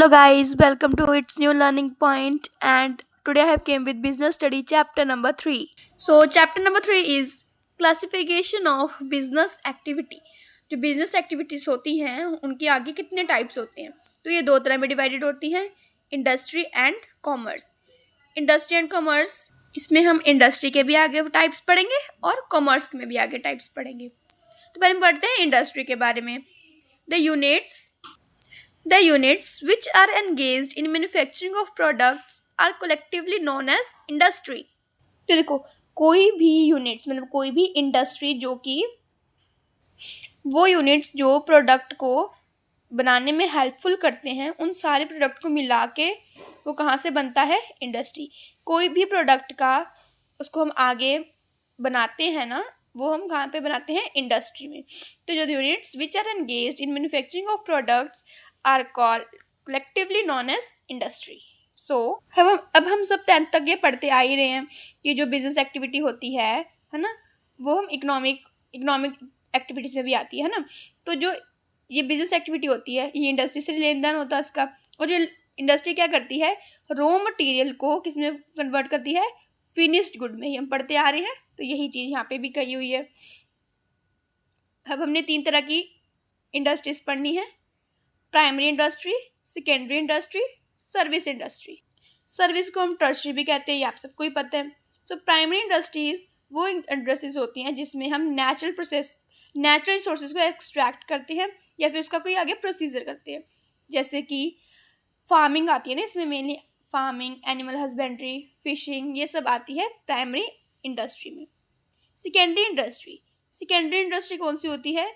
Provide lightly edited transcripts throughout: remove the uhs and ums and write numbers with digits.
Hello guys, welcome to its new learning point and today I have came with business study chapter number 3. So chapter number 3 is classification of business activity. जो business activities होती हैं उनके आगे कितने types होते हैं, तो ये दो तरह में डिवाइडेड होती हैं, industry and commerce. Industry and commerce, इसमें हम इंडस्ट्री के भी आगे टाइप्स पढ़ेंगे और कॉमर्स में भी आगे टाइप्स पढ़ेंगे. तो पहले हम पढ़ते हैं इंडस्ट्री के बारे में. The units which are engaged in manufacturing of products are collectively known as industry. तो देखो, कोई भी यूनिट्स मतलब कोई भी इंडस्ट्री जो कि वो यूनिट्स जो प्रोडक्ट को बनाने में हेल्पफुल करते हैं, उन सारे प्रोडक्ट को मिला के वो कहाँ से बनता है? इंडस्ट्री. कोई भी प्रोडक्ट का उसको हम आगे बनाते हैं ना, वो हम कहाँ पे बनाते हैं? इंडस्ट्री में. तो जो units which are engaged in manufacturing of products are called collectively known as industry. So अब हम सब 10th तक ये पढ़ते आ ही रहे हैं कि जो बिजनेस एक्टिविटी होती है ना, वो हम इकोनॉमिक एक्टिविटीज़ में भी आती है ना. तो जो ये बिजनेस एक्टिविटी होती है, ये इंडस्ट्री से लेन देन होता है इसका. और जो इंडस्ट्री क्या करती है? रॉ मटेरियल को किस में कन्वर्ट करती है? फिनिश्ड गुड में. ही हम पढ़ते आ रहे हैं, तो यही चीज़ यहाँ पे भी कही हुई है. अब हमने 3 तरह की इंडस्ट्रीज पढ़नी है: primary industry, secondary industry, service industry. Service को हम टर्शरी भी कहते हैं, ये आप सबको ही पता है. सो प्राइमरी इंडस्ट्रीज वो इंडस्ट्रीज होती हैं जिसमें हम नेचुरल रिसोर्सेज को एक्सट्रैक्ट करते हैं या फिर उसका कोई आगे प्रोसीजर करते हैं. जैसे कि फार्मिंग आती है ना, इसमें mainly farming, animal husbandry, fishing, ये सब आती है प्राइमरी इंडस्ट्री में. सेकेंडरी इंडस्ट्री कौन सी होती है?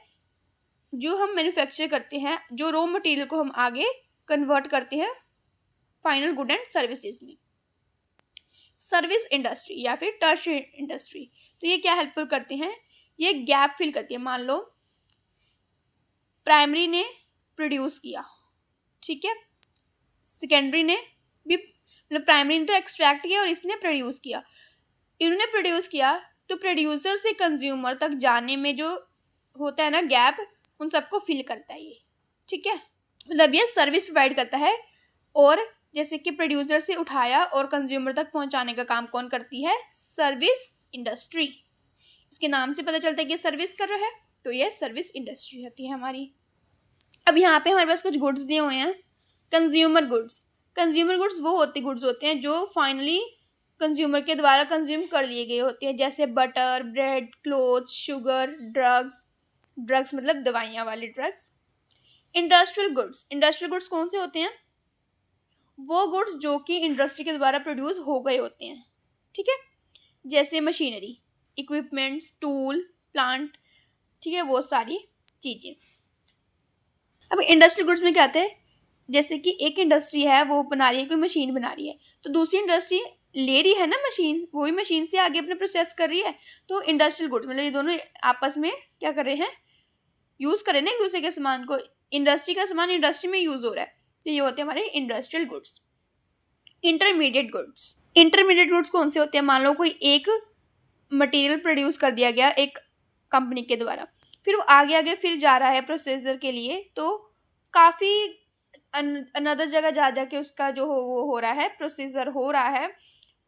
जो हम मैन्युफैक्चर करते हैं, जो रॉ मटेरियल को हम आगे कन्वर्ट करते हैं फाइनल गुड एंड सर्विसेज में. सर्विस इंडस्ट्री या फिर टर्शियरी इंडस्ट्री, तो ये क्या हेल्पफुल करते हैं? ये गैप फिल करती है. मान लो प्राइमरी ने प्रोड्यूस किया, ठीक है, सेकेंडरी ने भी मतलब प्राइमरी ने तो एक्सट्रैक्ट किया और इसने प्रोड्यूस किया. इन्होंने प्रोड्यूस किया तो प्रोड्यूसर से कंज्यूमर तक जाने में जो होता है ना गैप, उन सबको फिल करता है ये, ठीक है. मतलब ये सर्विस प्रोवाइड करता है. और जैसे कि प्रोड्यूसर से उठाया और कंज्यूमर तक पहुंचाने का काम कौन करती है? Service industry. इसके नाम से पता चलता है कि ये सर्विस कर रहा है, तो ये सर्विस इंडस्ट्री होती है हमारी. अब यहाँ पे हमारे पास कुछ गुड्स दिए हुए हैं. कंज्यूमर गुड्स वो गुड्स होते हैं जो फाइनली कंज्यूमर के द्वारा कंज्यूम कर लिए गए होते हैं. जैसे butter, bread, clothes, sugar, drugs मतलब दवाइयाँ वाले ड्रग्स. इंडस्ट्रियल गुड्स कौन से होते हैं? वो गुड्स जो कि इंडस्ट्री के द्वारा प्रोड्यूस हो गए होते हैं, ठीक है. जैसे मशीनरी, इक्विपमेंट्स, टूल, प्लांट, ठीक है, वो सारी चीज़ें. अब इंडस्ट्रियल गुड्स में क्या आता है? जैसे कि एक इंडस्ट्री है, वो बना रही है, कोई मशीन बना रही है, तो दूसरी इंडस्ट्री ले रही है ना मशीन, वो भी मशीन से आगे अपने प्रोसेस कर रही है. तो इंडस्ट्रियल गुड्स मतलब ये दोनों आपस में क्या कर रहे हैं? यूज़ कर रहे हैं ना एक दूसरे के सामान को. इंडस्ट्री का सामान इंडस्ट्री में यूज़ हो रहा है, तो ये होते हैं हमारे इंडस्ट्रियल गुड्स. इंटरमीडिएट गुड्स कौन से होते हैं? मान लो कोई एक मटेरियल प्रोड्यूस कर दिया गया एक कंपनी के द्वारा, फिर वो आगे फिर जा रहा है प्रोसेसर के लिए, तो काफ़ी अनदर जगह जा के उसका जो वो हो रहा है, प्रोसीजर हो रहा है,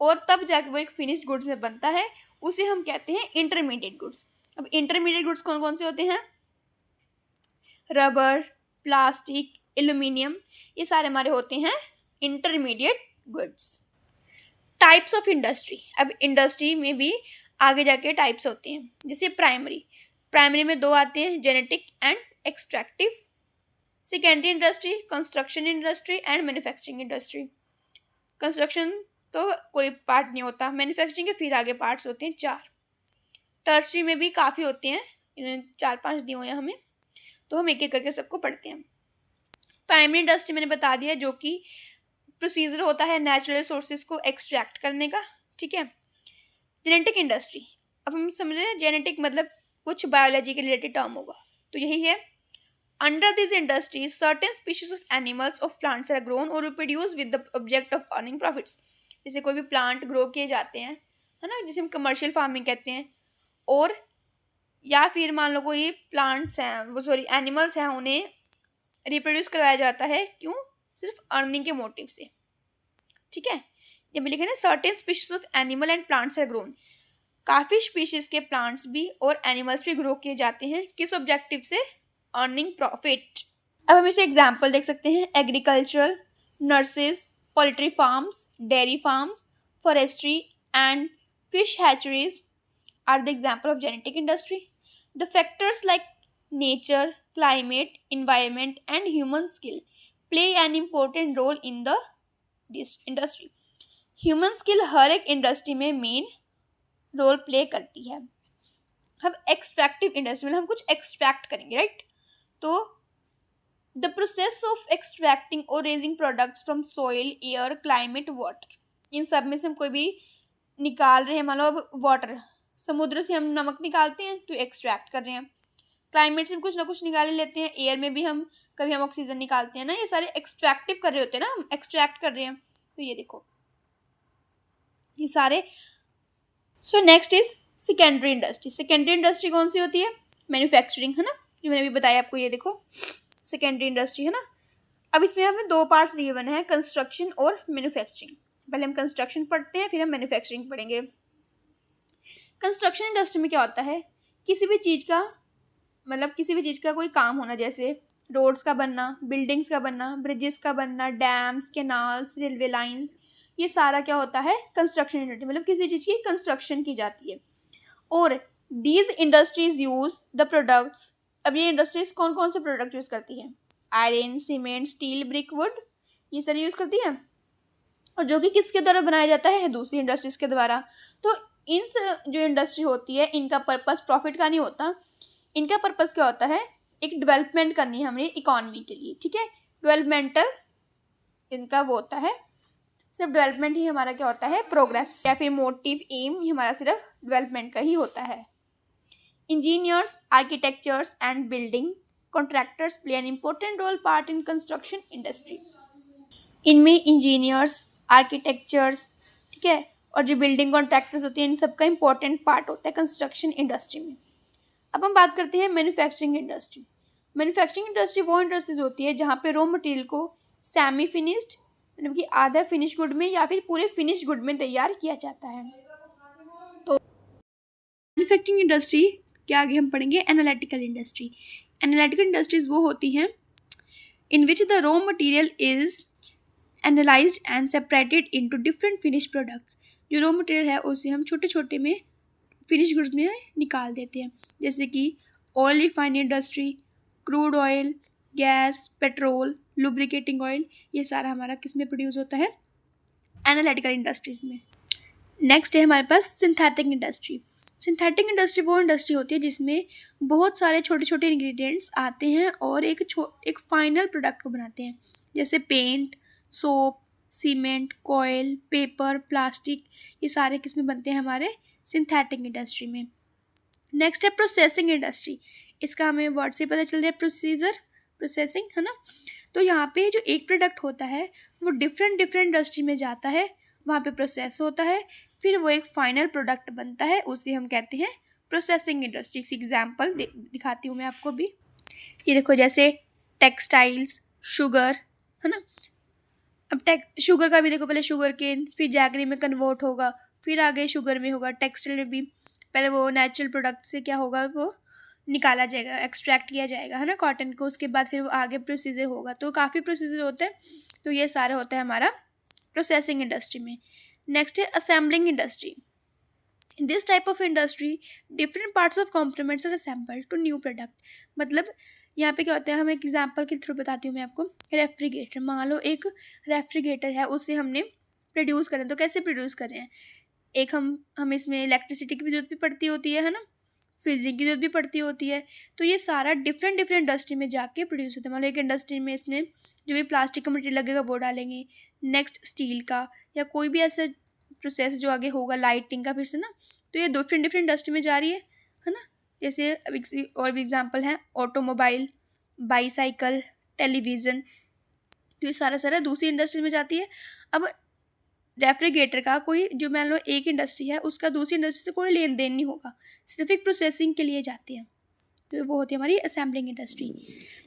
और तब जाके वो एक फिनिश्ड गुड्स में बनता है. उसे हम कहते हैं इंटरमीडिएट गुड्स. अब इंटरमीडिएट गुड्स कौन कौन से होते हैं? रबर, प्लास्टिक, एल्यूमिनियम, ये सारे हमारे होते हैं intermediate goods. Types of industry. अब इंडस्ट्री में भी आगे जाके टाइप्स होते हैं. जैसे प्राइमरी में 2 आते हैं, genetic and extractive. Secondary industry, construction industry and manufacturing industry. Construction तो कोई पार्ट नहीं होता, मैन्युफैक्चरिंग के फिर आगे पार्ट्स होते हैं 4. टर्शरी में भी काफ़ी होते हैं, इन्होंने 4-5 दिए हुए हैं हमें, तो हम एक एक करके सबको पढ़ते हैं. प्राइमरी इंडस्ट्री मैंने बता दिया, जो कि प्रोसीजर होता है नेचुरल रिसोर्सेज को एक्सट्रैक्ट करने का, ठीक है. जेनेटिक इंडस्ट्री, अब हम समझ रहे हैं जेनेटिक मतलब कुछ बायोलॉजी के रिलेटेड टर्म होगा, तो यही है. Under these industries, certain species of animals of plants are grown or reproduced with the object of earning profits. जैसे कोई भी प्लांट ग्रो किए जाते हैं, है ना, जिसे हम कमर्शियल फार्मिंग कहते हैं. और या फिर मान लो कोई प्लांट्स हैं, एनिमल्स हैं, उन्हें रिप्रोड्यूस करवाया जाता है. क्यों? सिर्फ अर्निंग के मोटिव से, ठीक है। जब लिखे ना certain species of animal and plants are grown, काफ़ी स्पीशीज के प्लांट्स भी और एनिमल्स भी ग्रो किए जाते हैं किस ऑब्जेक्टिव से, अर्निंग प्रॉफिट। अब हम इसे एग्जाम्पल देख सकते हैं, agricultural, nurses, poultry farms, dairy farms, forestry and fish hatcheries are the example of genetic industry. The factors like nature, climate, environment, and human skill play an important role in this industry. Human skill हर एक industry में main role play करती है। अब extractive industry में हम कुछ extract करेंगे, right. तो द प्रोसेस ऑफ एक्सट्रैक्टिंग और raising products from soil, air, climate, water, इन सब में से हम कोई भी निकाल रहे हैं, मान लो अब वाटर, समुद्र से हम नमक निकालते हैं तो एक्सट्रैक्ट कर रहे हैं, क्लाइमेट से कुछ ना कुछ निकाल लेते हैं, एयर में भी हम कभी हम ऑक्सीजन निकालते हैं ना, ये सारे एक्सट्रैक्टिव कर रहे होते हैं ना, हम एक्सट्रैक्ट कर रहे हैं। तो ये देखो ये सारे। So next is secondary industry. Secondary industry कौन सी होती है, मैन्युफैक्चरिंग, है ना, जो मैंने अभी बताया आपको, ये देखो सेकेंडरी इंडस्ट्री, है ना। अब इसमें हमें दो पार्ट्स दिए बने हैं, कंस्ट्रक्शन और मैन्युफैक्चरिंग। पहले हम कंस्ट्रक्शन पढ़ते हैं, फिर हम मैन्युफैक्चरिंग पढ़ेंगे। कंस्ट्रक्शन इंडस्ट्री में क्या होता है, किसी भी चीज़ का मतलब किसी भी चीज़ का कोई काम होना, जैसे रोड्स का बनना, बिल्डिंग्स का बनना, ब्रिजेस का बनना, डैम्स, कैनाल्स, रेलवे लाइंस, ये सारा क्या होता है, कंस्ट्रक्शन इंडस्ट्री, मतलब किसी चीज़ की कंस्ट्रक्शन की जाती है। और these industries use the products, अब ये इंडस्ट्रीज कौन कौन से प्रोडक्ट यूज़ करती हैं, iron, cement, steel, brick, would, ये सारे यूज़ करती हैं, और जो कि किसके द्वारा बनाया जाता है, दूसरी इंडस्ट्रीज के द्वारा। तो इन जो इंडस्ट्री होती है इनका पर्पस प्रॉफिट का नहीं होता, इनका पर्पस क्या होता है, एक डेवलपमेंट करनी है हमारी इकोनॉमी के लिए, ठीक है, डेवलपमेंटल इनका वो होता है, सिर्फ डेवलपमेंट ही हमारा क्या होता है, प्रोग्रेस, या फिर मोटिव एम ही हमारा सिर्फ डेवलपमेंट का ही होता है। Engineers, architectures and building contractors play an important role part in construction industry. इनमें इंजीनियर्स, आर्किटेक्चर्स, ठीक है, और जो बिल्डिंग कॉन्ट्रैक्टर्स होती हैं, इन सबका इंपॉर्टेंट पार्ट होता है कंस्ट्रक्शन इंडस्ट्री में। अब हम बात करते हैं मैन्युफैक्चरिंग इंडस्ट्री। मैन्युफैक्चरिंग इंडस्ट्री वो इंडस्ट्रीज होती है जहाँ पे रॉ मटेरियल को सेमी फिनिश्ड, मतलब कि आधा फिनिश गुड में या फिर पूरे फिनिश गुड में तैयार किया जाता है। तो मैन्युफैक्चरिंग इंडस्ट्री के आगे हम पढ़ेंगे एनालिटिकल इंडस्ट्री। एनालिटिकल इंडस्ट्रीज वो होती हैं in which the raw material is analysed and separated into different finish products. जो रॉ मटेरियल है उसे हम छोटे छोटे में फिनिश गुड्स में निकाल देते हैं, जैसे कि oil refinery industry, crude oil, gas, petrol, lubricating oil, ये सारा हमारा किस में प्रोड्यूस होता है, एनालिटिकल इंडस्ट्रीज में। नेक्स्ट है हमारे पास सिंथेटिक इंडस्ट्री। सिंथेटिक इंडस्ट्री वो इंडस्ट्री होती है जिसमें बहुत सारे छोटे छोटे इंग्रेडिएंट्स आते हैं और एक फाइनल प्रोडक्ट को बनाते हैं, जैसे paint, soap, cement, coil, paper, plastic, ये सारे किस में बनते हैं, हमारे सिंथेटिक इंडस्ट्री में। नेक्स्ट है प्रोसेसिंग इंडस्ट्री। इसका हमें वर्ड से पता चल रहा है, प्रोसीजर, प्रोसेसिंग, है ना। तो यहाँ पे जो एक प्रोडक्ट होता है वो डिफरेंट इंडस्ट्री में जाता है, वहाँ पे प्रोसेस होता है, फिर वो एक फाइनल प्रोडक्ट बनता है, उसे हम कहते हैं प्रोसेसिंग इंडस्ट्री। एग्जाम्पल दिखाती हूँ मैं आपको भी, ये देखो, जैसे टेक्सटाइल्स, शुगर, है ना। अब शुगर का भी देखो, पहले शुगर केन, फिर जैगरी में कन्वर्ट होगा, फिर आगे शुगर में होगा, टेक्सटाइल में भी पहले वो नेचुरल प्रोडक्ट से क्या होगा, वो निकाला जाएगा, एक्सट्रैक्ट किया जाएगा, है ना, कॉटन को, उसके बाद फिर वो आगे प्रोसीजर होगा। तो काफ़ी प्रोसीजर होते हैं, तो ये सारा होता है हमारा प्रोसेसिंग इंडस्ट्री में। नेक्स्ट है assembling industry. In this type of industry different parts of components are assembled to new product. मतलब यहाँ पे क्या होता है, हम एक एग्जांपल के थ्रू बताती हूँ मैं आपको। रेफ्रिजरेटर, मान लो एक रेफ्रिजरेटर है, उसे हमने प्रोड्यूस करें, तो कैसे प्रोड्यूस कर रहे हैं, एक हम इसमें इलेक्ट्रिसिटी की भी जरूरत भी पड़ती होती है ना, फ्रीजिंग की जरूरत भी पड़ती होती है। तो ये सारा डिफरेंट इंडस्ट्री में जाके प्रोड्यूस होता है। मान लो एक इंडस्ट्री में इसमें जो भी प्लास्टिक का मटेरियल लगेगा वो डालेंगे, नेक्स्ट स्टील का, या कोई भी ऐसा प्रोसेस जो आगे होगा लाइटिंग का, फिर से ना। तो ये डिफरेंट इंडस्ट्री में जा रही है ना। जैसे अब और भी एग्जांपल हैं, ऑटोमोबाइल, बाईसाइकिल, टेलीविज़न, तो ये सारा दूसरी इंडस्ट्री में जाती है। अब रेफ्रिजरेटर का कोई, जो मान लो एक इंडस्ट्री है, उसका दूसरी इंडस्ट्री से कोई लेन देन नहीं होगा, सिर्फ एक प्रोसेसिंग के लिए जाती है, तो वो होती है हमारी असेंबलिंग इंडस्ट्री।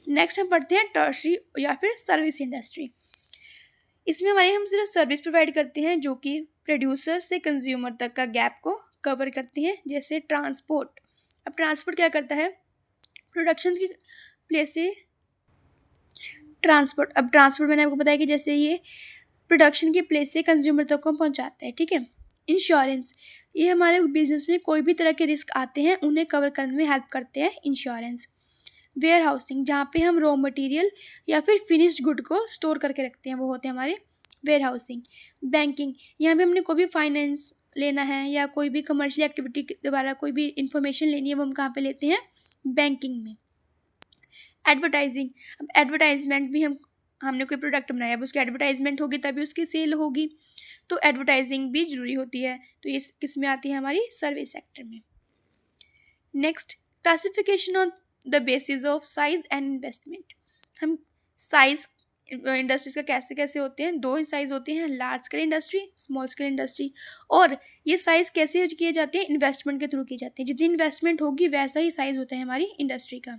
नेक्स्ट हम पढ़ते हैं टर्शरी या फिर सर्विस इंडस्ट्री। इसमें हमारे हम सिर्फ सर्विस प्रोवाइड करते हैं जो कि प्रोड्यूसर से कंज्यूमर तक का गैप को कवर करते हैं, जैसे ट्रांसपोर्ट। अब ट्रांसपोर्ट क्या करता है, प्रोडक्शन की प्लेस से ट्रांसपोर्ट, अब ट्रांसपोर्ट मैंने आपको बताया कि जैसे ये प्रोडक्शन की प्लेस से कंज्यूमर तक को पहुंचाता है, ठीक है। इंश्योरेंस, ये हमारे बिजनेस में कोई भी तरह के रिस्क आते हैं उन्हें कवर करने में हेल्प करते हैं इंश्योरेंस। वेयर हाउसिंग, जहाँ पे हम रॉ मटेरियल या फिर फिनिश्ड गुड को स्टोर करके रखते हैं, वो होते हैं हमारे वेयर हाउसिंग। बैंकिंग, यहाँ पे हमने कोई भी फाइनेंस लेना है या कोई भी कमर्शियल एक्टिविटी के द्वारा कोई भी इंफॉर्मेशन लेनी है, वो हम कहाँ पे लेते हैं, बैंकिंग में। एडवर्टाइजिंग, अब एडवर्टाइजमेंट भी हमने कोई प्रोडक्ट बनाया, अब उसकी एडवर्टाइजमेंट होगी तभी उसकी सेल होगी, तो एडवर्टाइजिंग भी ज़रूरी होती है, तो ये किस में आती है, हमारी सर्विस सेक्टर में। Next, classification on the basis of size and investment. हम साइज इंडस्ट्रीज का कैसे कैसे होते हैं, दो साइज होते हैं, large scale industry, small scale industry. और ये साइज कैसे किए जाते हैं, इन्वेस्टमेंट के थ्रू किए जाते हैं, जितनी इन्वेस्टमेंट होगी वैसा ही साइज होता है हमारी इंडस्ट्री का।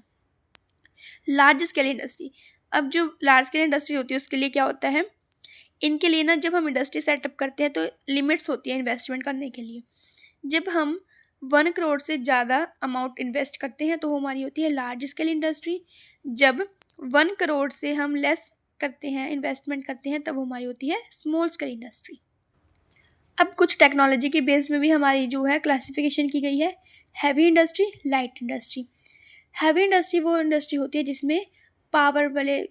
लार्ज स्केल इंडस्ट्री, अब जो लार्ज स्केल इंडस्ट्री होती है उसके लिए क्या होता है, इनके लिए ना जब हम इंडस्ट्री सेटअप करते हैं तो लिमिट्स होती है इन्वेस्टमेंट करने के लिए। जब हम 1 करोड़ से ज़्यादा अमाउंट इन्वेस्ट करते हैं तो वो हमारी होती है लार्ज स्केल इंडस्ट्री। जब 1 करोड़ से हम लेस करते हैं, इन्वेस्टमेंट करते हैं, तब वो हमारी होती है स्मॉल स्केल इंडस्ट्री। अब कुछ टेक्नोलॉजी के बेस में भी हमारी जो है क्लासिफिकेशन की गई है, heavy industry, light industry. Heavy industry वो इंडस्ट्री होती है जिसमें पावर वाले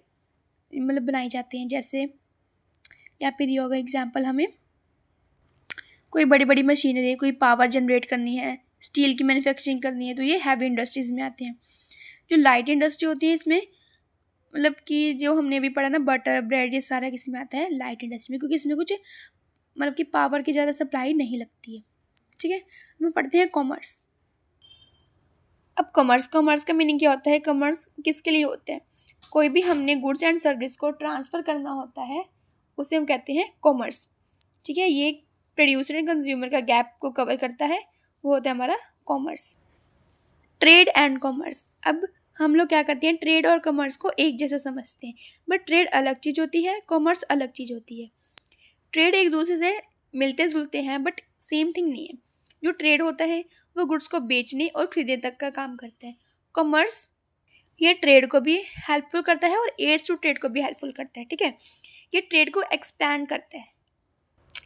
मतलब बनाए जाते हैं, जैसे यहाँ पे दिया होगा एग्जाम्पल, हमें कोई बड़ी बड़ी मशीनरी, कोई पावर जनरेट करनी है, स्टील की मैन्युफैक्चरिंग करनी है, तो ये हैवी इंडस्ट्रीज में आते हैं। जो लाइट इंडस्ट्री होती है इसमें मतलब कि जो हमने अभी पढ़ा ना, बटर, ब्रेड, ये सारा किस में आता है, लाइट इंडस्ट्री में, क्योंकि इसमें कुछ मतलब कि पावर की ज़्यादा सप्लाई नहीं लगती है, ठीक है। हम पढ़ते हैं कॉमर्स। अब कॉमर्स का मीनिंग क्या होता है, कॉमर्स किसके लिए होता है, कोई भी हमने गुड्स एंड सर्विस को ट्रांसफ़र करना होता है उसे हम कहते हैं कॉमर्स, ठीक है। ये प्रोड्यूसर एंड कंज्यूमर का गैप को कवर करता है, वो होता है हमारा कॉमर्स। ट्रेड एंड कॉमर्स, अब हम लोग क्या करते हैं, ट्रेड और कॉमर्स को एक जैसा समझते हैं, बट ट्रेड अलग चीज़ होती है, कॉमर्स अलग चीज़ होती है। ट्रेड एक दूसरे से मिलते जुलते हैं बट सेम थिंग नहीं है। जो ट्रेड होता है वो गुड्स को बेचने और खरीदने तक का काम करता है। कॉमर्स ये ट्रेड को भी हेल्पफुल करता है और एड्स टू ट्रेड को भी हेल्पफुल करता है, ठीक है। ये ट्रेड को एक्सपैंड करता है।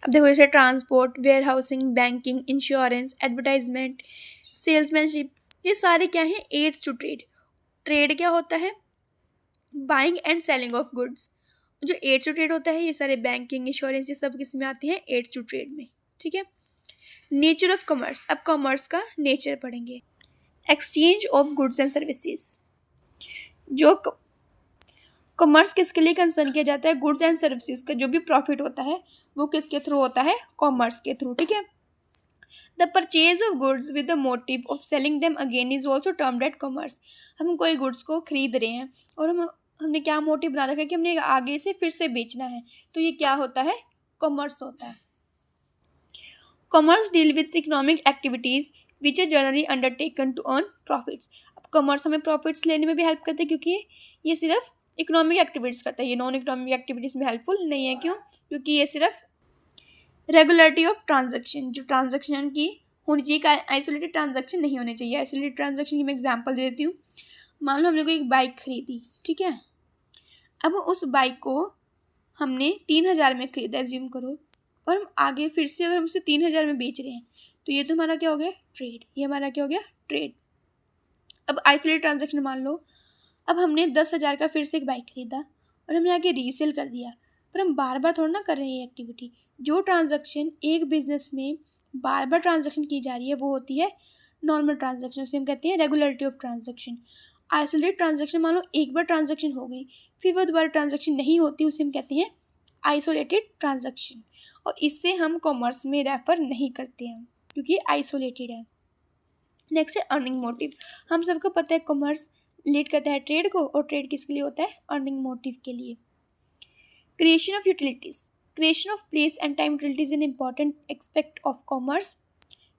अब देखो जैसे transport, warehousing, banking, insurance, advertisement, salesmanship, ये सारे क्या हैं, एड्स टू ट्रेड। ट्रेड क्या होता है, buying and selling of goods. जो एड्स टू ट्रेड होता है ये सारे बैंकिंग, इंश्योरेंस, ये सब किस में आते हैं, एड्स टू ट्रेड में, ठीक है। नेचर ऑफ कॉमर्स, अब कॉमर्स का नेचर पढ़ेंगे। Exchange of goods and services, जो कॉमर्स किसके लिए कंसर्न किया जाता है, गुड्स एंड सर्विसेज का जो भी प्रॉफिट होता है वो किसके थ्रू होता है, कॉमर्स के थ्रू, ठीक है। The purchase of goods with the motive of selling them again is also termed at commerce. हम कोई गुड्स को खरीद रहे हैं और हमने क्या मोटिव बना रखा है कि हमने आगे से फिर से बेचना है, तो ये क्या होता है, कॉमर्स होता है। Commerce deal with economic activities which are generally undertaken to earn profits. अब कॉमर्स हमें प्रॉफिट्स लेने में भी हेल्प करता है, क्योंकि ये सिर्फ इकोनॉमिक एक्टिविटीज़ करता है, ये नॉन इकोनॉमिक एक्टिविटीज़ में हेल्पफुल नहीं है। क्यों, क्योंकि ये सिर्फ रेगुलरिटी ऑफ ट्रांजैक्शन, जो ट्रांजैक्शन की होनी चाहिए, आइसोलेटेड ट्रांजैक्शन नहीं होने चाहिए। आइसोलेटेड ट्रांजैक्शन की मैं एग्जांपल दे देती हूँ। मान लो हमने कोई एक बाइक खरीदी, ठीक है। अब उस बाइक को हमने 3,000 में खरीदा, एज्यूम करो, और हम आगे फिर से अगर हम उसे 3,000 में बेच रहे हैं, तो ये तो हमारा क्या हो गया, ट्रेड। ये हमारा क्या हो गया, ट्रेड। अब आइसोलेटेड ट्रांजैक्शन मान लो, अब हमने 10,000 का फिर से एक बाइक खरीदा और हमने आगे रीसेल कर दिया, पर हम बार बार थोड़ा ना कर रहे हैं ये एक्टिविटी। जो ट्रांजैक्शन एक बिजनेस में बार बार ट्रांजैक्शन की जा रही है वो होती है नॉर्मल ट्रांजैक्शन, उसे हम कहते हैं regularity of transaction. Isolated transaction मान लो एक बार ट्रांजैक्शन हो गई, फिर वो दोबारा ट्रांजैक्शन नहीं होती, उसे हम कहते हैं आइसोलेटेड ट्रांजैक्शन, और इससे हम कॉमर्स में रेफर नहीं करते हैं क्योंकि आइसोलेटेड है। नेक्स्ट है अर्निंग मोटिव। हम सबको पता है कॉमर्स लीड करता है ट्रेड को, और ट्रेड किसके लिए होता है, अर्निंग मोटिव के लिए। Creation of utilities, creation of place and time utilities is an important aspect of commerce.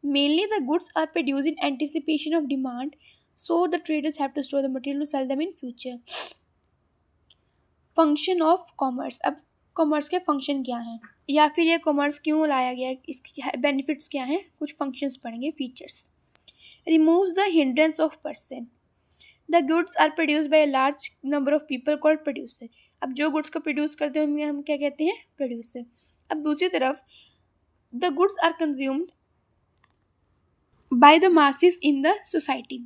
Mainly the goods are produced in anticipation of demand, so the traders have to store the material to sell them in future. Function of commerce, अब commerce के function क्या हैं, या फिर ये commerce क्यों लाया गया, इसके बेनिफिट्स क्या हैं, कुछ फंक्शंस पढ़ेंगे, features. Removes the hindrance of person. The goods are produced by a large number of people called producer. अब जो गुड्स को प्रोड्यूस करते हैं हम क्या कहते हैं, प्रोड्यूसर. अब दूसरी तरफ the goods are consumed by the masses in the society.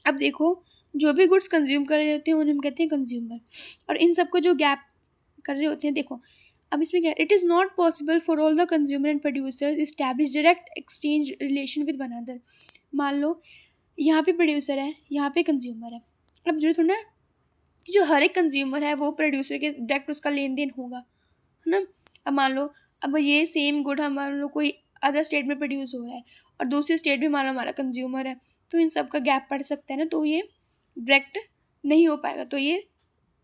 अब देखो, जो भी गुड्स कंज्यूम कर रहे होते हैं उन्हें हम कहते हैं कंज्यूमर, और इन सबको जो गैप कर रहे होते हैं. देखो अब इसमें क्या, it is not possible for all the consumer and producer establish direct exchange relation with one other. मान लो यहाँ पे प्रोड्यूसर है, यहाँ पे कंज्यूमर है. अब जरूरत थोड़ा है कि जो हर एक कंज्यूमर है वो प्रोड्यूसर के डायरेक्ट उसका लेन देन होगा, है ना. अब मान लो, अब ये सेम गुड हम मान लो कोई अदर स्टेट में प्रोड्यूस हो रहा है और दूसरी स्टेट में मान लो हमारा कंज्यूमर है, तो इन सब का गैप पड़ सकता है ना, तो ये डायरेक्ट नहीं हो पाएगा. तो ये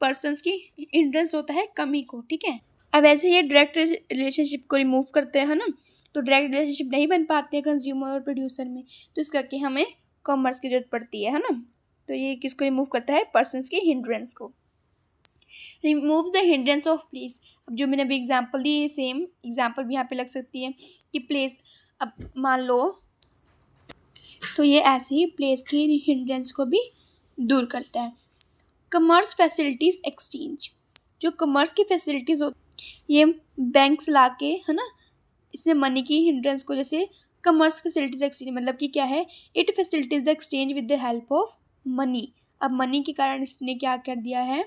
पर्सन्स की हिंड्रेंस होता है कमी को, ठीक है. अब ऐसे ये डायरेक्ट रिलेशनशिप को रिमूव करते हैं ना, तो डायरेक्ट रिलेशनशिप नहीं बन पाते हैं कंज्यूमर और प्रोड्यूसर में, तो इस करके हमें कॉमर्स की जरूरत पड़ती है ना. तो ये किसको रिमूव करता है, पर्सन्स की हिंड्रेंस को. Removes the hindrance of place. अब जो मैंने अभी एग्जांपल दी, सेम एग्जांपल भी यहाँ पे लग सकती है कि प्लेस. अब मान लो, तो ये ऐसे ही प्लेस की हिंड्रेंस को भी दूर करता है. Commerce facilities exchange. जो कॉमर्स की फैसिलिटीज़ होती ये बैंक्स ला के, है ना, इसमें मनी की हिंड्रेंस को, जैसे कॉमर्स फैसिलिटीज़ एक्सचेंज मतलब कि क्या है, it facilities the exchange with the help of money. अब मनी के कारण इसने क्या कर दिया है,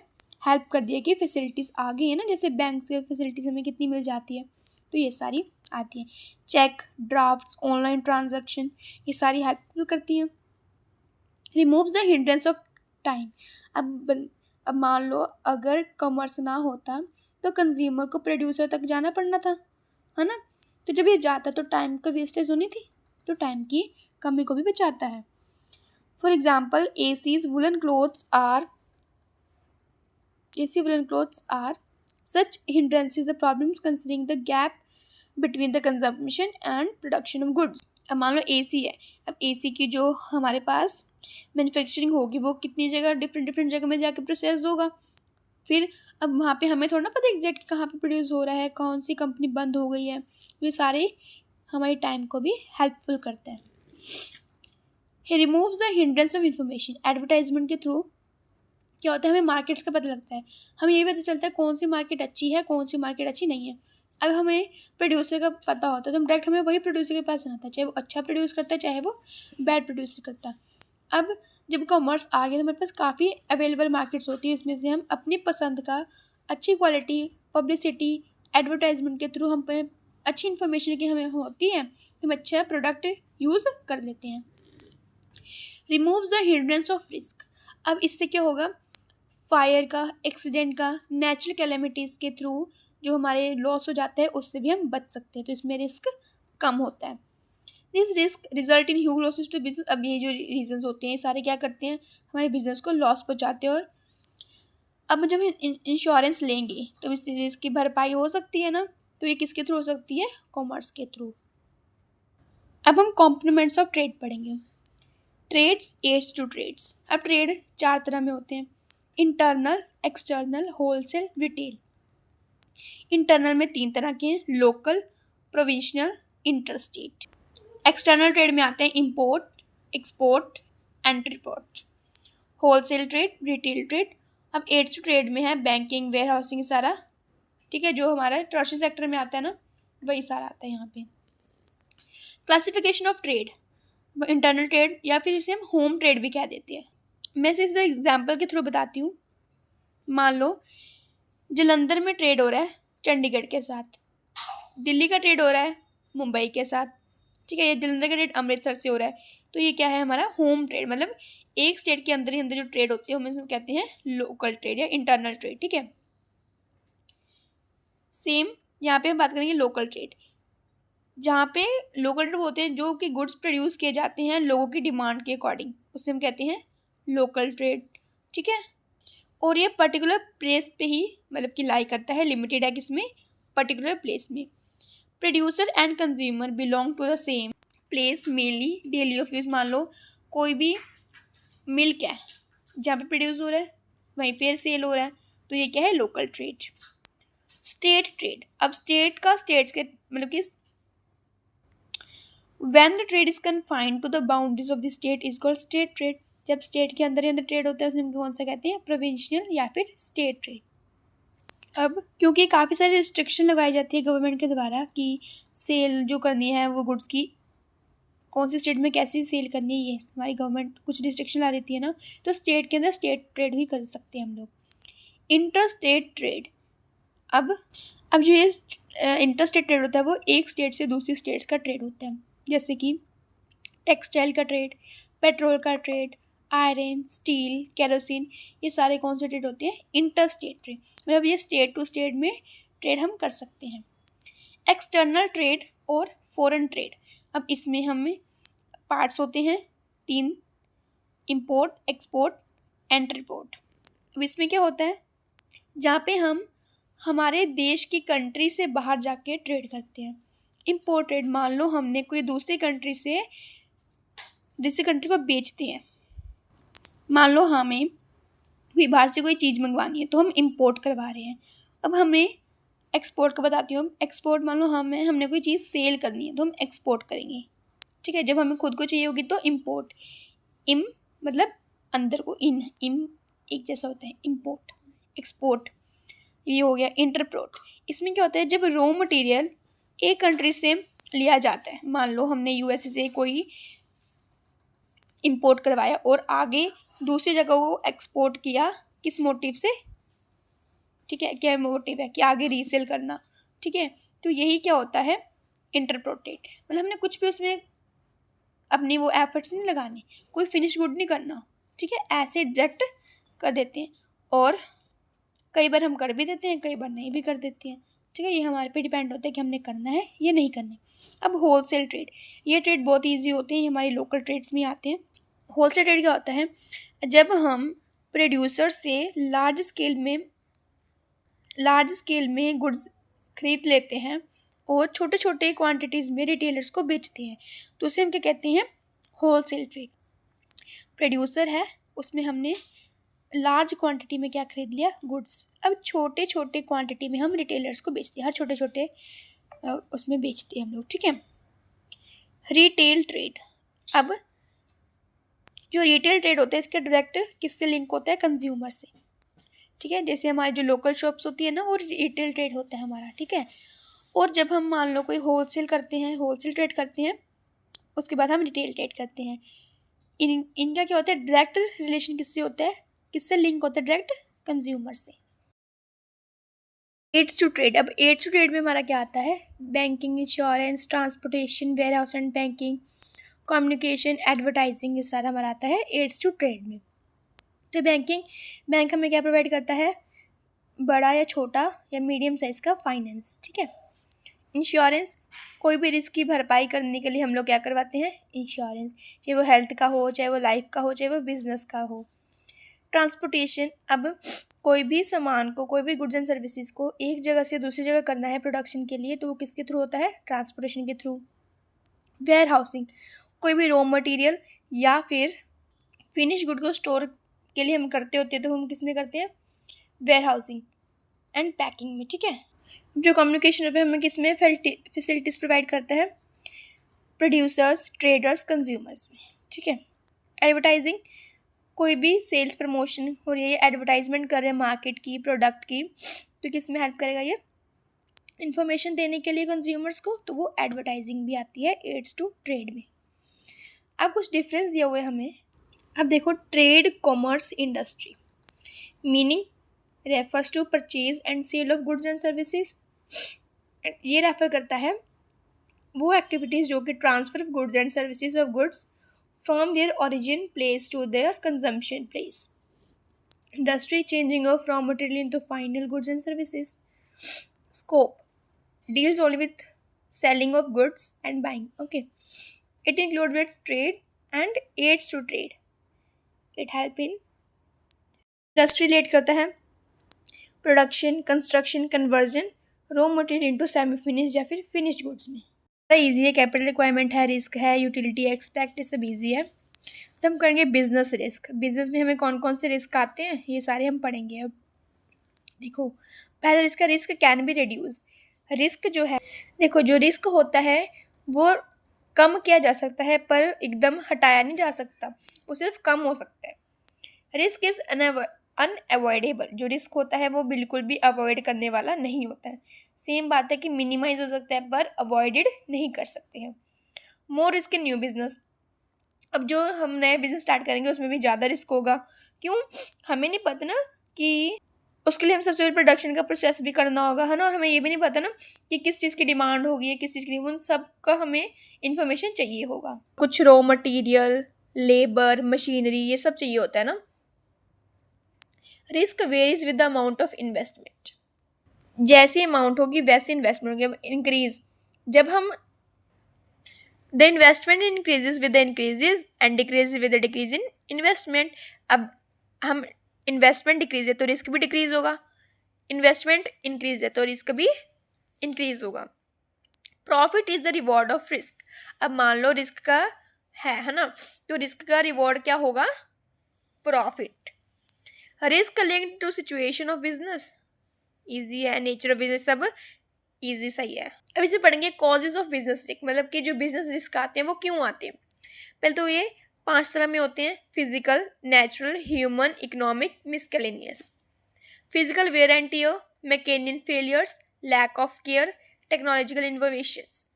हेल्प कर दिया कि फैसिलिटीज़ आ गई है ना, जैसे बैंक से फैसिलिटीज़ हमें कितनी मिल जाती है, तो ये सारी आती हैं. चेक, ड्राफ्ट्स, ऑनलाइन ट्रांजैक्शन, ये सारी हेल्पफुल करती हैं. Removes the hindrance of time. अब मान लो अगर कॉमर्स ना होता तो कंज्यूमर को प्रोड्यूसर तक जाना पड़ना था, है ना. तो जब ये जाता तो टाइम का वेस्टेज होनी थी, तो टाइम की कमी को भी बचाता है. For example AC woollen clothes are such hindrances the problems considering the gap between the consumption and production of goods. अब मान लो AC है, अब AC की जो हमारे पास मैन्युफैक्चरिंग होगी वो कितनी जगह डिफरेंट जगह में जाके प्रोसेस होगा. फिर अब वहाँ पे हमें थोड़ा ना पता एग्जैक्ट कहाँ पे प्रोड्यूस हो रहा है, कौन सी कंपनी बंद हो गई है. ये सारे हमारी टाइम को भी हेल्पफुल करते हैं. He removes the hindrance of information. Advertisement के थ्रू क्या होता है, हमें मार्केट्स का पता लगता है, हमें ये पता चलता है कौन सी मार्केट अच्छी है, कौन सी मार्केट अच्छी नहीं है. अगर हमें प्रोड्यूसर का पता होता है तो हम डायरेक्ट हमें वही प्रोड्यूसर के पास जाना था, चाहे वो अच्छा प्रोड्यूस करता है चाहे वो बैड प्रोड्यूस करता है. अब जब कॉमर्स आ गया तो हमारे पास काफ़ी अवेलेबल मार्केट्स होती है, इसमें से हम अपनी पसंद का अच्छी क्वालिटी, पब्लिसिटी, एडवर्टाइजमेंट के थ्रू हम पर अच्छी इन्फॉर्मेशन की हमें होती है तो हम अच्छा प्रोडक्ट यूज़ कर लेते हैं. Removes the hindrance of risk. अब इससे क्या होगा, फायर का, एक्सीडेंट का, नेचुरल कैलेमिटीज़ के थ्रू जो हमारे लॉस हो जाता है उससे भी हम बच सकते हैं, तो इसमें रिस्क कम होता है. This risk result in huge losses to business. अब ये जो रीजंस होते हैं सारे क्या करते हैं, हमारे बिजनेस को लॉस पहुंचाते हैं. और अब जब हम इंश्योरेंस लेंगे तो इस रिस्क की भरपाई हो सकती है ना, तो ये किसके थ्रू हो सकती है, कॉमर्स के थ्रू. अब हम कॉम्पोनेंट्स ऑफ ट्रेड पढ़ेंगे. Trades aids to trades. अब ट्रेड 4 तरह में होते हैं, internal, external, wholesale, retail. Internal में 3 तरह के हैं, local, provincial, interstate. External trade में आते हैं import, export and report. Wholesale trade, retail trade. अब एड्स टू ट्रेड में है बैंकिंग, वेयर हाउसिंग, सारा, ठीक है, जो हमारा टर्शरी सेक्टर में आता है ना वही सारा आता है यहाँ पे. Classification of trade. Internal trade या फिर इसे हम होम ट्रेड भी कह देते हैं. मैं इसे एग्जाम्पल के थ्रू बताती हूँ. मान लो जलंधर में ट्रेड हो रहा है चंडीगढ़ के साथ, दिल्ली का ट्रेड हो रहा है मुंबई के साथ, ठीक है, ये जलंधर का ट्रेड अमृतसर से हो रहा है, तो ये क्या है हमारा होम ट्रेड. मतलब एक स्टेट के अंदर ही अंदर जो ट्रेड होती है हमें कहते हैं लोकल ट्रेड या इंटरनल ट्रेड, ठीक है. सेम यहाँ पे हम बात करेंगे लोकल ट्रेड. जहाँ पे लोकल ट्रेड होते हैं जो कि गुड्स प्रोड्यूस किए जाते हैं लोगों की डिमांड के अकॉर्डिंग, उससे हम कहते हैं लोकल ट्रेड, ठीक है. और ये पर्टिकुलर प्लेस पे ही मतलब कि लाई करता है, लिमिटेड है किसमें, पर्टिकुलर प्लेस में. Producer and consumer belong to the same place mainly daily of use. मान लो कोई भी मिल्क है जहाँ पे प्रोड्यूस हो रहा है वहीं पे सेल हो रहा है, तो ये क्या है, लोकल ट्रेड. स्टेट ट्रेड, अब स्टेट का स्टेट्स के मतलब कि when the trade is confined to the boundaries of the state is called state trade. जब स्टेट के अंदर ही अंदर ट्रेड होता है उसमें कौन सा कहते हैं, प्रोविंशियल या फिर स्टेट ट्रेड। अब क्योंकि काफ़ी सारी रिस्ट्रिक्शन लगाई जाती है गवर्नमेंट के द्वारा कि सेल जो करनी है वो गुड्स की कौन सी स्टेट में कैसी सेल करनी है, ये हमारी गवर्नमेंट कुछ रिस्ट्रिक्शन ला देती है ना, तो स्टेट के अंदर स्टेट ट्रेड भी कर सकते हैं हम लोग। इंटर स्टेट ट्रेड, अब जो ये इंटर स्टेट ट्रेड होता है वो एक स्टेट से दूसरी स्टेट्स का ट्रेड होता है, जैसे कि टेक्सटाइल का ट्रेड, पेट्रोल का ट्रेड, आयरन, स्टील, केरोसिन, ये सारे कौन से ट्रेड होते हैं, इंटर स्टेट ट्रेड। मतलब ये स्टेट टू स्टेट में ट्रेड हम कर सकते हैं। एक्सटर्नल ट्रेड और फॉरेन ट्रेड, अब इसमें हमें पार्ट्स होते हैं 3, इंपोर्ट, एक्सपोर्ट, इंटरपोर्ट। अब इसमें क्या होता है, जहाँ पे हम हमारे देश की कंट्री से बाहर जाके ट्रेड करते हैं। इंपोर्ट ट्रेड, मान लो हमने कोई दूसरी कंट्री से दूसरी कंट्री को बेचते हैं, मान लो हमें कोई बाहर से कोई चीज़ मंगवानी है तो हम इंपोर्ट करवा रहे हैं। अब हमें एक्सपोर्ट का बताती हूँ, एक्सपोर्ट मान लो हमने कोई चीज़ सेल करनी है तो हम एक्सपोर्ट करेंगे, ठीक है। जब हमें खुद को चाहिए होगी तो इंपोर्ट, इम मतलब अंदर को, इम एक जैसा होता है, इंपोर्ट, एक्सपोर्ट, ये हो गया इंटरपोर्ट। इसमें क्या होता है, जब रॉ मटेरियल एक कंट्री से लिया जाता है, मान लो हमने यूएसए से कोई इंपोर्ट करवाया और आगे दूसरी जगह वो एक्सपोर्ट किया, किस मोटिव से, ठीक है, क्या मोटिव है कि आगे रीसेल करना, ठीक है। तो यही क्या होता है, इंटरपोर्टेड, मतलब हमने कुछ भी उसमें अपनी वो एफर्ट्स नहीं लगाने, कोई फिनिश गुड नहीं करना, ठीक है, ऐसे डायरेक्ट कर देते हैं। और कई बार हम कर भी देते हैं, कई बार नहीं भी कर देते हैं, ठीक है। ये हमारे पे डिपेंड होता है कि हमने करना है या नहीं करना है। अब होलसेल ट्रेड, ये ट्रेड बहुत ईजी होते हैं, ये हमारी लोकल ट्रेड्स में आते हैं। होलसेल ट्रेड क्या होता है, जब हम प्रोड्यूसर से लार्ज स्केल में गुड्स खरीद लेते हैं और छोटे छोटे क्वांटिटीज़ में रिटेलर्स को बेचते हैं, तो उसे हम क्या कहते हैं, होलसेल ट्रेड। प्रोड्यूसर है, उसमें हमने लार्ज क्वांटिटी में क्या खरीद लिया, गुड्स, अब छोटे छोटे क्वांटिटी में हम रिटेलर्स को बेचते हैं, हर छोटे छोटे उसमें बेचते हैं हम लोग, ठीक है। रिटेल ट्रेड, अब जो रिटेल ट्रेड होता है इसका डायरेक्ट किससे लिंक होता है, कंज्यूमर से, ठीक है। जैसे हमारी जो लोकल शॉप्स होती है ना, वो रिटेल ट्रेड होता है हमारा, ठीक है। और जब हम मान लो कोई होलसेल ट्रेड करते हैं, उसके बाद हम रिटेल ट्रेड करते हैं। इनका क्या होता है, डायरेक्ट रिलेशन किससे होता है, किससे लिंक होता है, डायरेक्ट कंज्यूमर से। एड्स टू ट्रेड, अब एड्स टू ट्रेड में हमारा क्या आता है, banking, insurance, transportation, warehouse and banking, communication, advertising, ये सारा हमारा आता है एड्स टू ट्रेड में। तो बैंक हमें क्या प्रोवाइड करता है, बड़ा या छोटा या मीडियम साइज़ का फाइनेंस, ठीक है। इंश्योरेंस, कोई भी रिस्क की भरपाई करने के लिए हम लोग क्या करवाते हैं, इंश्योरेंस, चाहे वो हेल्थ का हो, चाहे वो लाइफ का हो, चाहे वो बिजनेस का हो। ट्रांसपोर्टेशन, अब कोई भी सामान को, कोई भी गुड्स एंड सर्विसेज को एक जगह से दूसरी जगह करना है प्रोडक्शन के लिए, तो वो किसके थ्रू होता है, ट्रांसपोर्टेशन के थ्रू। वेयर हाउसिंग, कोई भी रॉ मटेरियल या फिर फिनिश गुड को स्टोर के लिए हम करते होते हैं, तो हम किस में करते हैं, वेयर हाउसिंग एंड पैकिंग में, ठीक है। जो कम्युनिकेशन है हमें किस में फैसिलिटीज़ प्रोवाइड करता है, प्रोड्यूसर्स, ट्रेडर्स, कंज्यूमर्स में, ठीक है। एडवर्टाइजिंग, कोई भी सेल्स प्रमोशन हो रही है, एडवर्टाइजमेंट कर रहे हैं मार्केट की, प्रोडक्ट की, तो किस में हेल्प करेगा, ये इन्फॉर्मेशन देने के लिए कंज्यूमर्स को, तो वो एडवर्टाइजिंग भी आती है एड्स टू ट्रेड में। अब कुछ डिफरेंस दिए हुए हमें, अब देखो, trade commerce industry meaning refers to purchase and sale of goods and services, ये रेफर करता है वो एक्टिविटीज़ जो कि transfer of goods and services of goods from their origin place to their consumption place. Industry changing of raw material into final goods and services. Scope deals only with selling of goods and buying, okay. It includes with trade and aids to trade. It help in industry relate करता है production, construction, conversion, raw material into semi finished या फिर finished goods में। Easy है, capital requirement है, risk है, utility expect, ये सब ईजी है। तो हम करेंगे बिजनेस रिस्क। बिजनेस में हमें कौन कौन से रिस्क आते हैं, ये सारे हम पढ़ेंगे। अब देखो, पहला risk can be reduce. Risk जो है, देखो जो रिस्क होता है वो कम किया जा सकता है पर एकदम हटाया नहीं जा सकता, वो सिर्फ कम हो सकता है। Risk is unavoidable. जो रिस्क होता है वो बिल्कुल भी अवॉइड करने वाला नहीं होता है। सेम बात है कि मिनिमाइज हो सकता है पर अवॉइडेड नहीं कर सकते हैं। More risk in new business. अब जो हम नए बिजनेस स्टार्ट करेंगे उसमें भी ज़्यादा रिस्क होगा। क्यों? हमें नहीं पता ना कि उसके लिए हम सबसे पहले प्रोडक्शन का प्रोसेस भी करना होगा, है ना, और हमें ये भी नहीं पता ना कि किस चीज़ की डिमांड होगी या किस चीज़ की, उन सब का हमें इंफॉर्मेशन चाहिए होगा। कुछ रॉ मटेरियल, लेबर, मशीनरी, ये सब चाहिए होता है ना। Risk varies with the amount of investment. जैसी अमाउंट होगी वैसे इन्वेस्टमेंट होगी। अब इंक्रीज, जब हम the investment increases with the increases and decrease with the decrease in investment. अब हम इन्वेस्टमेंट डिक्रीज है तो रिस्क भी डिक्रीज होगा, इन्वेस्टमेंट इंक्रीज है तो रिस्क भी इंक्रीज होगा। Profit is the reward of risk. अब मान लो रिस्क का है ना, तो रिस्क का रिवॉर्ड क्या होगा? Profit. Risk linked to situation of business, easy है, नेचर ऑफ बिजनेस सब इजी सही है। अब इसे पढ़ेंगे कॉजेज ऑफ बिजनेस रिस्क, मतलब कि जो बिजनेस रिस्क आते हैं वो क्यों आते हैं। पहले तो ये 5 तरह में होते हैं: physical, natural, human, economic, miscellaneous. Physical, wear and tear, मैकेनियन failures, lack of care, technological innovations.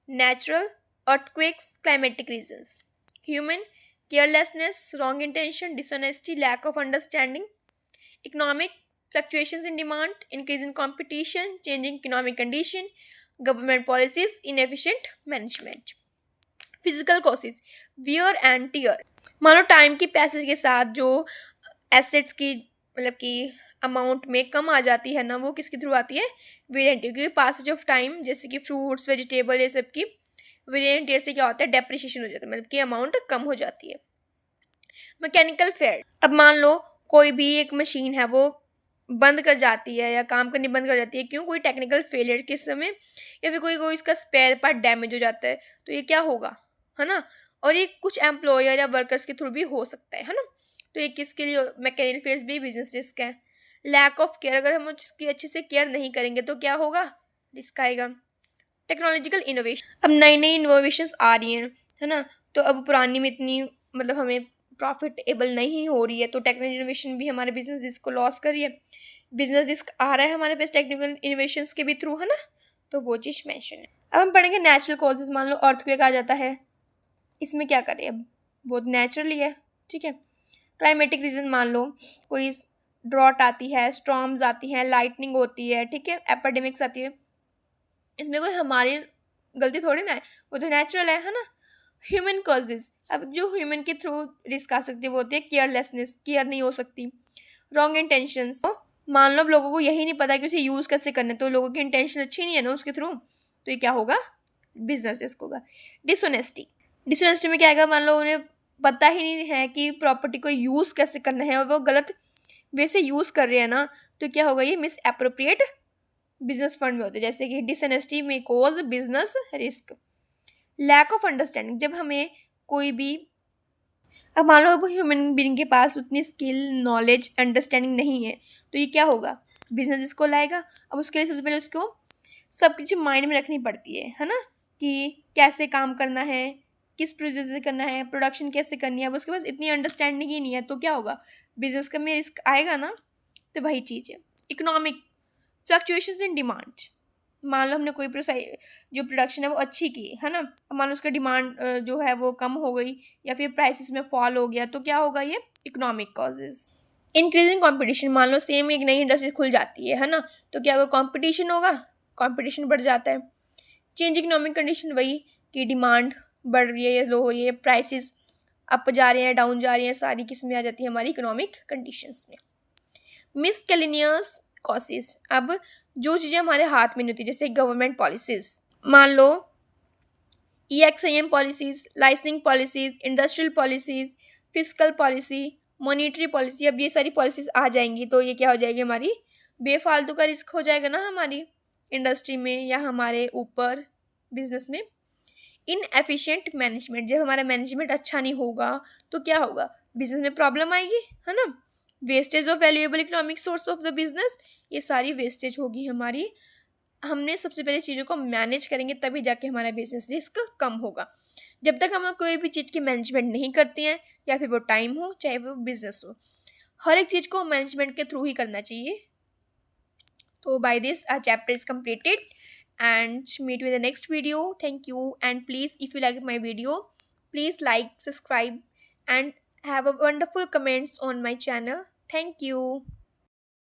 Natural, earthquakes, climatic reasons. Human, carelessness, wrong intention, dishonesty, lack of understanding. Economic, fluctuations in demand, increase in competition, changing economic condition, government policies, inefficient management. Physical causes, wear and tear। मान लो time की passage के साथ जो assets की मतलब कि amount में कम आ जाती है ना, वो किसके थ्रू आती है? Wear and tear. क्योंकि पासेज ऑफ टाइम जैसे कि फ्रूट्स, वेजिटेबल, ये सब की वेयर एंड टियर से क्या होता है? डेप्रिसिएशन हो जाता है, मतलब कि अमाउंट कम हो जाती है। मैकेनिकल फेल्ट, अब मान लो कोई भी एक मशीन है वो बंद कर जाती है या काम करनी बंद कर जाती है, क्यों? कोई टेक्निकल फेलियर के समय, या फिर कोई इसका स्पेयर पार्ट डैमेज हो जाता है, तो ये क्या होगा, है ना। और ये कुछ एम्प्लॉयर या वर्कर्स के थ्रू भी हो सकता है ना। तो ये किसके लिए? मैकेनिकल फेल्स भी बिजनेस रिस्क है। लैक ऑफ केयर, अगर हम उसकी अच्छे से केयर नहीं करेंगे तो क्या होगा? रिस्क आएगा। टेक्नोलॉजिकल इनोवेशन, अब नई नई इनोवेशंस आ रही हैं, है ना, तो अब पुरानी में इतनी मतलब हमें प्रॉफिटेबल नहीं हो रही है, तो टेक्निकल इनोवेशन भी हमारे बिजनेस रिस्क को लॉस कर रही है। बिजनेस रिस्क आ रहा है हमारे पास टेक्निकल इनोवेशंस के भी थ्रू, है ना, तो वो चीज़ मेंशन है। अब हम पढ़ेंगे नेचुरल कॉजेज। मान लो अर्थक्वेक आ जाता है, इसमें क्या करें? अब वो नेचुरली है, ठीक है। क्लाइमेटिक रीजन, मान लो कोई ड्रॉट आती है, स्टॉर्म्स आती हैं, लाइटनिंग होती है, ठीक है, एपिडेमिक्स आती है, इसमें कोई हमारी गलती थोड़ी ना है, वो तो नेचुरल है ना। ह्यूमन कॉजेज, अब जो ह्यूमन के थ्रू रिस्क आ सकती है वो होती है केयरलेसनेस, केयर नहीं हो सकती। रॉन्ग इंटेंशंस, मान लो अब लोगों को यही नहीं पता कि उसे यूज़ कैसे करना है, तो लोगों की इंटेंशन अच्छी नहीं है ना उसके थ्रू, तो ये क्या होगा? बिजनेस रिस्क होगा। डिसऑनेस्टी, डिसऑनेस्टी में क्या आएगा? मान लो उन्हें पता ही नहीं है कि प्रॉपर्टी को यूज़ कैसे करना है और वो गलत वे से यूज़ कर रहे हैं ना, तो क्या होगा? ये मिस एप्रोप्रिएट बिजनेस फंड में होते हैं, जैसे कि डिसऑनेस्टी में cause business risk. Lack of understanding, जब हमें कोई भी, अब मान लो अब ह्यूमन बीइंग के पास उतनी स्किल, नॉलेज, अंडरस्टैंडिंग नहीं है, तो ये क्या होगा? बिजनेस इसको लाएगा। अब उसके लिए सबसे पहले उसको सब कुछ माइंड में रखनी पड़ती है ना, कि कैसे काम करना है, किस प्रोसेस से करना है, प्रोडक्शन कैसे करनी है। अब उसके पास इतनी अंडरस्टैंडिंग ही नहीं है, तो क्या होगा? बिजनेस का में रिस्क आएगा ना। तो वही चीज़ है। इकोनॉमिक, फ्लक्चुएशंस इन डिमांड, मान लो हमने कोई जो प्रोडक्शन है वो अच्छी की, है ना, मान लो उसका डिमांड जो है वो कम हो गई या फिर प्राइसेस में फॉल हो गया, तो क्या होगा? ये इकोनॉमिक कॉजेज। इंक्रीजिंग कंपटीशन, मान लो सेम एक नई इंडस्ट्री खुल जाती है ना, तो क्या होगा? कंपटीशन होगा, कंपटीशन बढ़ जाता है। चेंज इकोनॉमिक कंडीशन, वही कि डिमांड बढ़ रही है या लो हो रही है, प्राइसेस अप जा रहे हैं, डाउन जा रही हैं, सारी किस्में आ जाती हैं हमारी इकोनॉमिक कंडीशंस में। मिसकेलेनियस कॉसेस, अब जो चीज़ें हमारे हाथ में नहीं होती, जैसे गवर्नमेंट पॉलिसीज़, मान लो EXIM policies, licensing policies, industrial policies, fiscal policy, monetary policy, अब ये सारी पॉलिसीज़ आ जाएंगी तो ये क्या हो जाएगी? हमारी बेफालतू का रिस्क हो जाएगा ना हमारी इंडस्ट्री में या हमारे ऊपर बिजनेस में। इनएफिशिएंट मैनेजमेंट, जब हमारा मैनेजमेंट अच्छा नहीं होगा तो क्या होगा? बिजनेस में प्रॉब्लम आएगी, है ना। Wastage of valuable economic source of the business, ये सारी वेस्टेज होगी हमारी। हमने सबसे पहले चीज़ों को मैनेज करेंगे तभी जाके हमारा बिजनेस रिस्क कम होगा। जब तक हम कोई भी चीज़ की मैनेजमेंट नहीं करते हैं, या फिर वो टाइम हो चाहे वो बिजनेस हो, हर एक चीज़ को मैनेजमेंट के थ्रू ही करना चाहिए। So by this our chapter is completed, and meet you in the next video. Thank you, and please, if you like my video, please like, subscribe, and have a wonderful comments on my channel. Thank you.